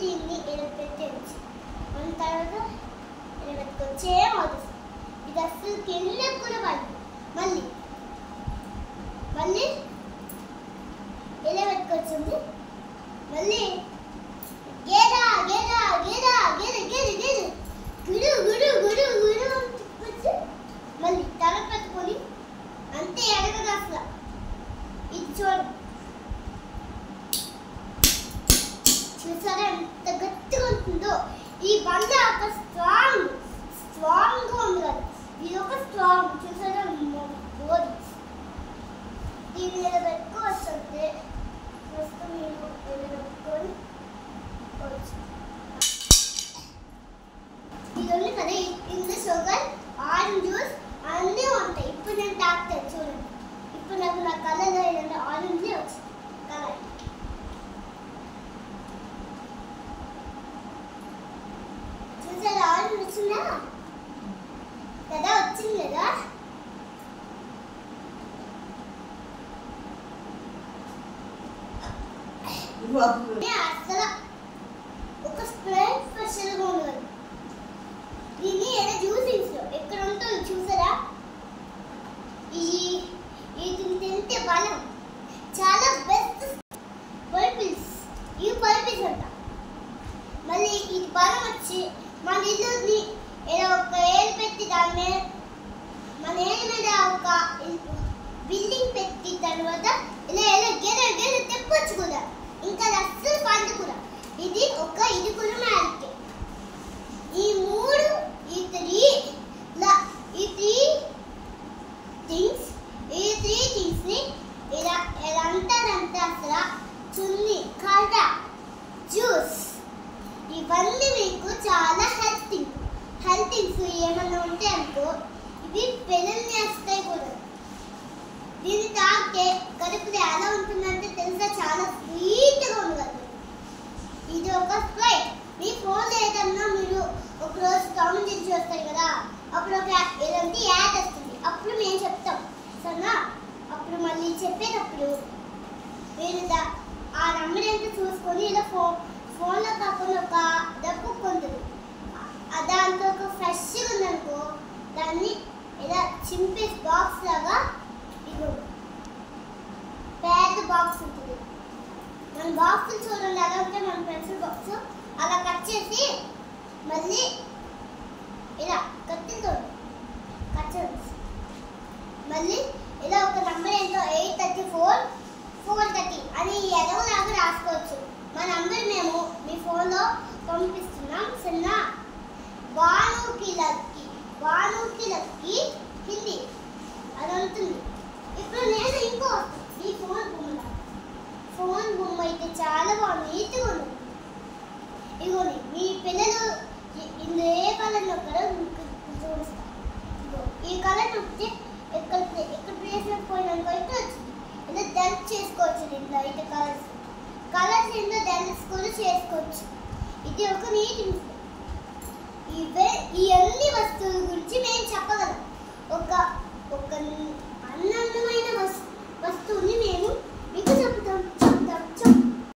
దీన్ని ఇలా పెట్టేయచ్చు. మన తర్వాత ఇలా పెట్టుకోవచ్చు. ఏమవుతుంది ఇది అసలు కింద కూడా పడదు. మళ్ళీ మళ్ళీ ఇలా పెట్టుకోవచ్చు. మళ్ళీ గేదా గేదా గేదా గేద గేద గేద గుడు గుడు గుడు గుడు అని మళ్ళీ తల పెట్టుకొని అంతే ఎడగదు అసలు. ఇది చూడండి, చూసారా ఎంత గట్టిగా ఉంటుందో. ఈ బండ ఒక స్ట్రాంగ్గా ఉంది కదా, ఇది ఒక స్ట్రాంగ్. చూసారా బోర్డు దీని మీద పెట్టుకోవచ్చు. అంటే ప్రస్తుతం మీరు పెట్టుకొని ఇది ఉంది కదా, ఇందులో షుగర్, ఆరెంజ్ జ్యూస్ అన్నీ ఉంటాయి. ఇప్పుడు నేను తాగుతాను చూడండి. ఇప్పుడు నాకు నా కలర్ ఏంటంటే ఆరెంజ్ వచ్చింది కలర్. చూసారా ఆరెంజ్ వచ్చిందా కదా, వచ్చింది కదా. అసలు ఒక స్ప్రైట్ స్పెషల్గా ఉండదు. దీన్ని ఏదో జ్యూసింగ్స్ ఎక్కడ ఉంటుంది చూసారా. ఇది తింటే బలం చాలా బెస్ట్. పర్పిల్స్ ఇవి పర్పిల్స్ అంట. మళ్ళీ ఇది బలం వచ్చి మన ఇల్లుని ఏదో ఒక ఏలు పెట్టి దాని మీద మన ఏలు మీద ఒక బిల్డింగ్ పెట్టి తర్వాత ఇలా ఇలా గెర గెర తెప్పొచ్చు కూడా. ఇంకా అస్సలు పండు కూడా. ఇది ఒక ఇది కూడా మ్యారికే. ఈ మూడు ఈ త్రీ థింగ్స్ని ఇలా అంతా అసలు చున్ని కర్ర జ్యూస్ ఇవన్నీ మీకు చాలా హెల్తింగ్స్ ఏమన్నా ఉంటే అనుకో ఇవి పిల్లల్ని వేస్తాయి కూడా. దీన్ని తాగితే కడుపులో ఎలా ఉంటుందంటే తెలుసా, చాలా స్వీట్గా ఉండదు. ఇది ఒక స్ప్రైట్. మీ ఫోన్లో ఏదన్నా మీరు ఒకరోజు టామ్ అండ్ జెర్రీ చూస్తారు కదా, అప్పుడు ఒక ఇలాంటి యాడ్ వస్తుంది. అప్పుడు మేము చెప్తాం సరేనా. అప్పుడు మళ్ళీ చెప్పేటప్పుడు మీరు ఆ నెంబర్ ఎంత చూసుకొని ఇలా ఫోన్లో కాకుండా ఒక డబ్బు కొంటుంది. దాంట్లో ఒక ఫ్రెష్గా ఉందనుకో దాన్ని ఇలా చింపేసి బాక్స్ లాగా ఇది పెద్ద బాక్స్ ఉంటుంది. మన బాక్స్ చూడండి ఎలా ఉంటే మన పెన్సిల్ బాక్స్ అలా కట్ చేసి మళ్ళీ ఇలా కత్తితో కట్ చేసి మళ్ళీ ఇలా ఒక నెంబర్ ఏంటో 834 430 అని ఎదవలాగా రాసుకోవచ్చు. మా నెంబర్ మేము మీ ఫోన్లో పంపిస్తున్నాం సరేనా. వానుకి లక్కి హిందీ అది ఉంటుంది. ఇప్పుడు నేను ఇంకో ఈ ఫోన్ బొమ్మ అయితే చాలా బాగుంది, నీట్గా ఉంది. ఇదిగోండి మీ పిల్లలు ఇందులో ఏ కలర్ నొక్కరో చూపిస్తాను. ఈ కలర్ నొక్కితే ఎక్కడ ప్లేస్ పోయినాకో ఇక్కడ వచ్చింది. ఇలా డెల్ట్ చేసుకోవచ్చు. దీంట్లో అయితే కలర్స్ ఏంటో డెల్ట్స్ కూడా చేసుకోవచ్చు. ఇది ఒక నీట్ ఈ అన్ని వస్తువుల గురించి మేము చెప్పగలం. ఒక అందమైన వస్తువుని మేము మీకు